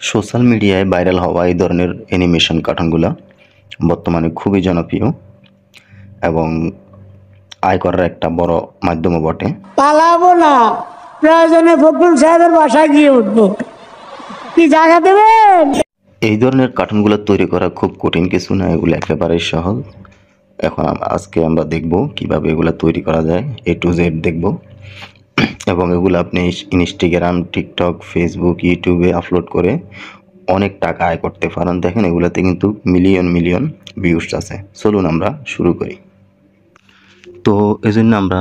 Social মিডিয়ায় viral হওয়া এই ধরনের অ্যানিমেশন কার্টুনগুলো বর্তমানে খুবই জনপ্রিয় এবং আয় করার একটা বড় মাধ্যমও বটে। পালাবো না, প্রয়োজনে ফখরুল সাহেবের বাসায় গিয়ে উঠবো। কি জায়গা দেবেন? এই ধরনের কার্টুনগুলো তৈরি করা খুব কঠিন কিছু না, এগুলো একেবারেই সহজ। এখন আজকে আমরা দেখব কিভাবে এগুলো তৈরি করা যায়, A to Z দেখব এবং এগুলো আপনি ইনস্টাগ্রাম, টিকটক, ফেসবুক, ইউটিউবে আপলোড করে অনেক টাকা আয় করতে পারেন। দেখেন এগুলাতে কিন্তু মিলিয়ন মিলিয়ন ভিউজ আছে। চলুন আমরা শুরু করি। তো এই জন্য আমরা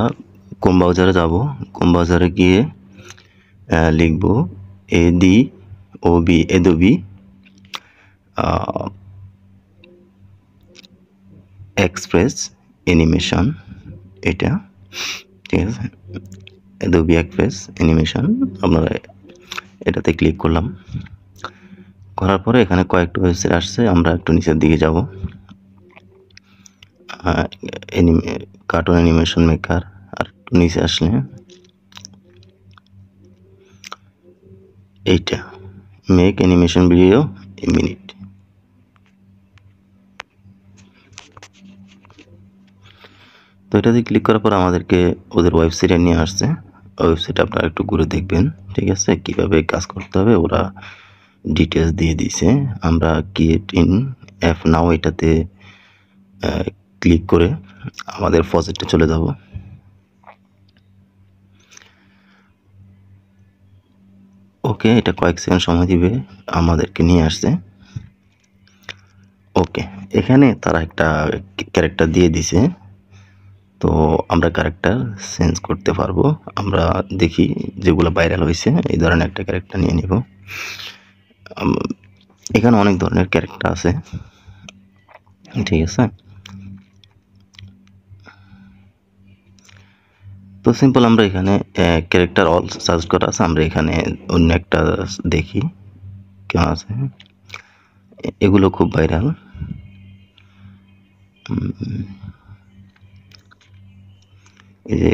ক্রোম ব্রাউজারে যাব। ক্রোম ব্রাউজারে গিয়ে লিখব অ্যাডোবি এক্সপ্রেস অ্যানিমেশন, এটা ঠিক আছে। অ্যাডোবি এক্সপ্রেস অ্যানিমেশন, আমরা এটাতে ক্লিক করলাম। করার পরে এখানে কয়েকটা ওয়েবসাইট আসছে, আমরা একটু নিচের দিকে যাব। কার্টুন অ্যানিমেশন মেকার, আর একটু নিচে আসলে এইটা make animation video a minute. তো এটাতে ক্লিক করার পর আমাদেরকে ওদের ওয়েবসাইটে নিয়ে আসছে। ওয়েবসাইটে আপনারা একটু ঘুরে দেখবেন, ঠিক আছে, কীভাবে কাজ করতে হবে ওরা ডিটেলস দিয়ে দিছে। আমরা ক্রিয়েট ইন অ্যাপ নাও এটাতে ক্লিক করে আমাদের প্রজেক্টে চলে যাব। ওকে, এটা কয়েক সেকেন্ড সময় দিবে, আমাদেরকে নিয়ে আসছে। ওকে, এখানে তারা একটা ক্যারেক্টার দিয়ে দিছে, তো আমরা ক্যারেক্টার চেঞ্জ করতে পারবো। আমরা দেখি যেগুলো ভাইরাল হয়েছে এই ধরনের একটা ক্যারেক্টার নিয়ে নিব। এখানে অনেক ধরনের ক্যারেক্টার আছে, ঠিক আছে। তো সিম্পল আমরা এখানে ক্যারেক্টার অল সার্চ করা আছে, আমরা এখানে অন্য একটা দেখি কেমন আছে। এগুলো খুব ভাইরাল। এই যে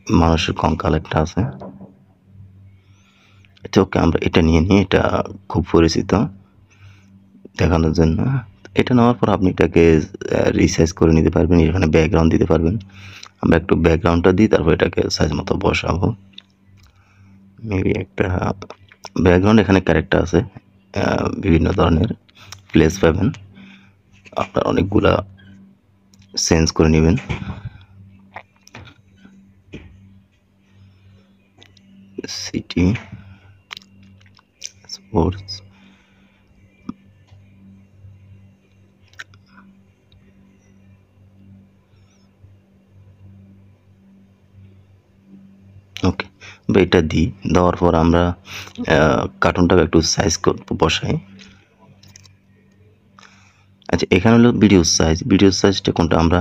মানুষের কঙ্কাল একটা আছে, আচ্ছা ওকে, আমরা এটা নিয়ে নিই, এটা খুব পরিচিত দেখানোর জন্য। এটা নেওয়ার পর আপনি এটাকে রিসাইজ করে নিতে পারবেন, এখানে ব্যাকগ্রাউন্ড দিতে পারবেন। আমরা একটু ব্যাকগ্রাউন্ডটা দিই, তারপর এটাকে সাইজ মতো বসাবো। মেবি একটা ব্যাকগ্রাউন্ড, এখানে ক্যারেক্টার আছে বিভিন্ন ধরনের, প্লেস পাবেন, আপনার অনেকগুলা চেঞ্জ করে নেবেন। সিটি স্পোর্টস, ওকে, এটা দিই। দেওয়ার পর আমরা কার্টুনটাকে একটু সাইজ বসাই। আচ্ছা, এখানে হলো ভিডিও সাইজ। ভিডিও সাইজটা কোনটা? আমরা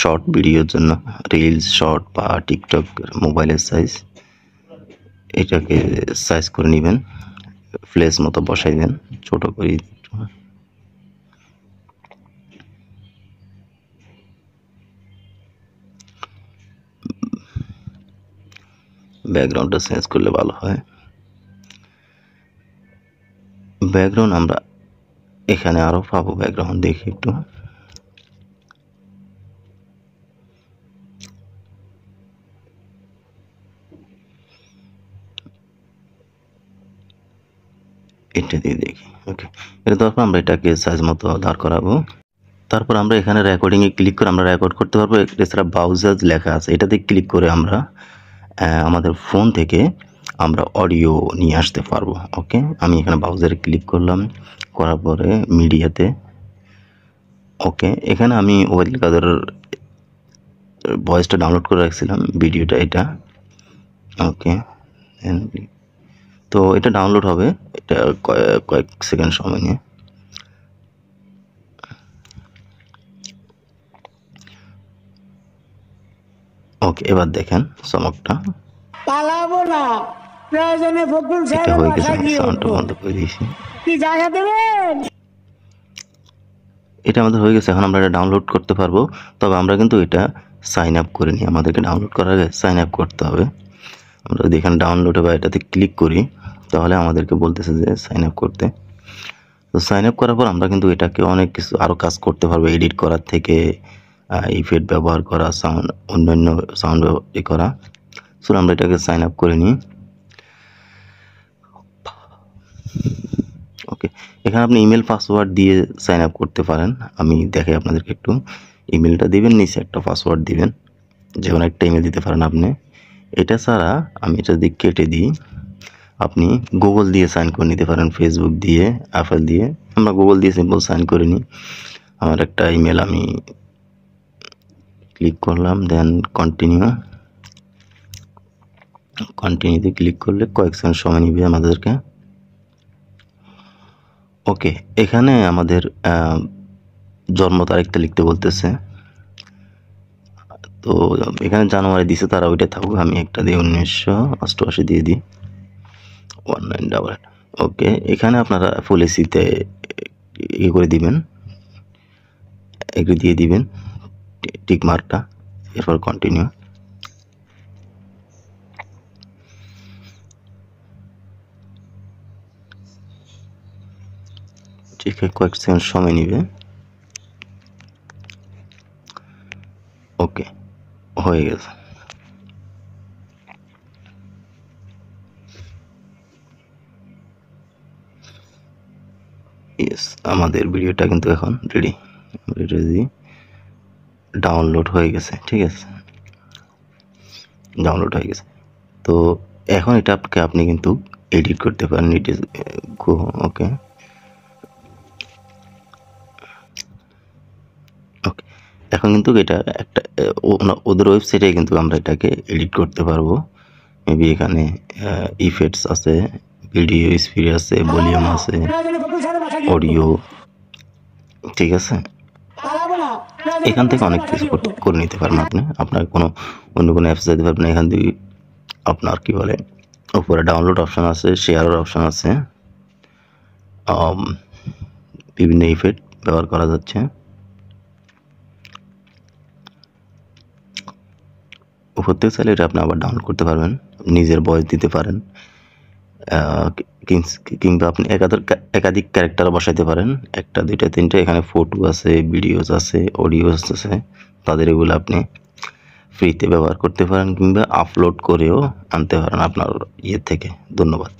শর্ট ভিডিওর জন্য, রিলস, শর্ট বা টিকটক মোবাইলের সাইজ, এটাকে সাইজ করে নেবেন, প্লেস মতো বসাই দেন, ছোট করে। ব্যাকগ্রাউন্ডটা চেঞ্জ করলে ভালো হয়। ব্যাকগ্রাউন্ড আমরা এখানে আরো পাবো, ব্যাকগ্রাউন্ড দেখি একটু। এটা দিয়ে দেখি। ওকে, এটা তারপর আমরা এটাকে সাইজ মতো দাঁড় করাবো। তারপর আমরা এখানে রেকর্ডিংয়ে ক্লিক করে আমরা রেকর্ড করতে পারবো। এছাড়া ব্রাউজার লেখা আছে, এটাতে ক্লিক করে আমরা আমাদের ফোন থেকে আমরা অডিও নিয়ে আসতে পারবো। ওকে, আমি এখানে ব্রাউজারে ক্লিক করলাম, করার পরে মিডিয়াতে। ওকে, এখানে আমি ওয়াইল কাদের ভয়েসটা ডাউনলোড করে রাখছিলাম, ভিডিওটা এটা। ওকে, তো এটা ডাউনলোড হবে, এটা কয়েক সেকেন্ড সময় নিয়ে। ওকে, এবার দেখেন চমকটা। পালাবো না, প্রয়োজনে ফখরুল সাহেবের বাসায় গিয়ে সাউন্ডটা উঠবো। বন্ধ করে দিয়েছি। কি জায়গা দেবেন? এটা আমাদের হয়ে গেছে, এখন আমরা এটা ডাউনলোড করতে পারবো। তবে আমরা কিন্তু এটা সাইন আপ করে নিই, আমাদেরকে ডাউনলোড করার আগে সাইন আপ করতে হবে। আমরা যদি এখানে ডাউনলোডে বা এটাতে ক্লিক করি, তাহলে আমাদেরকে বলতেছে যে সাইন আপ করতে। তো সাইন আপ করার পর আমরা কিন্তু এটাকে অনেক কিছু আরও কাজ করতে পারবো, এডিট করার থেকে ইফেক্ট ব্যবহার করা, সাউন্ড, অন্যান্য সাউন্ড করা। সো আমরা এটাকে সাইন আপ করে নিই। ওকে, এখানে আপনি ইমেল পাসওয়ার্ড দিয়ে সাইন আপ করতে পারেন। আমি দেখাই আপনাদেরকে একটু। ইমেলটা দিবেন, নিচে একটা পাসওয়ার্ড দিবেন, যে কোনো একটা ইমেল দিতে পারেন আপনি। এটা ছাড়া আমি এটা যদি কেটে দিই, আপনি গুগল দিয়ে সাইন করে নিতে পারেন, ফেসবুক দিয়ে, অ্যাপল দিয়ে। আমরা গুগল দিয়ে সিম্পল সাইন করে নিই। আমার একটা ইমেল আমি ক্লিক করলাম, দেন কন্টিনিউতে ক্লিক করলে কয়েক সেকেন্ড সময় নিবে আমাদেরকে। ওকে, এখানে আমাদের জন্ম তারিখটা লিখতে বলতেছে। তো এখানে জানুয়ারি দিছে, তারা ওইটা থাকুক, আমি একটা দিই 1988 দিয়ে দিই 1988। ওকে, এখানে আপনারা ফুল এসিতে ইয়ে করে দিবেন, এগ্রি দিয়ে দিবেন টিক মার্কটা, এরপর কন্টিনিউ। ঠিক কয়েক সেকেন্ড সময় নিবে। ওকে, হয়ে গেছে। ইয়েস, আমাদের ভিডিওটা কিন্তু এখন রেডি, ডাউনলোড হয়ে গেছে। ঠিক আছে, ডাউনলোড হয়ে গেছে। তো এখন এটা আপনি কিন্তু এডিট করতে পারেন। ওকে, ওকে, এখন কিন্তু এটা একটা ওদের ওয়েবসাইটে কিন্তু আমরা এটাকে এডিট করতে পারবো। মেবি এখানে ইফেক্টস আছে, ভিডিও স্পিড আছে, ভলিউম আছে, অডিও, ঠিক আছে। এখান থেকে অনেক কিছু করে নিতে পারবেন আপনি। আপনার অন্য কোনো অ্যাপস যেতে পারবেন। এখান থেকে আপনার কি বলে, উপরে ডাউনলোড অপশান আছে, শেয়ারের অপশান আছে, বিভিন্ন ইফেক্ট ব্যবহার করা যাচ্ছে। উপর থেকে চাইলে এটা আপনি আবার ডাউনলোড করতে পারবেন, নিজের ভয়েস দিতে পারেন, কিংবা আপনি একাধিক ক্যারেক্টার বসাইতে পারেন, একটা, দুইটা, তিনটা। এখানে ফটো আছে, ভিডিওস আছে, অডিওস আছে, তাদের এগুলো আপনি ফ্রিতে ব্যবহার করতে পারেন, কিংবা আপলোড করেও আনতে পারেন আপনার ইয়ে থেকে। ধন্যবাদ।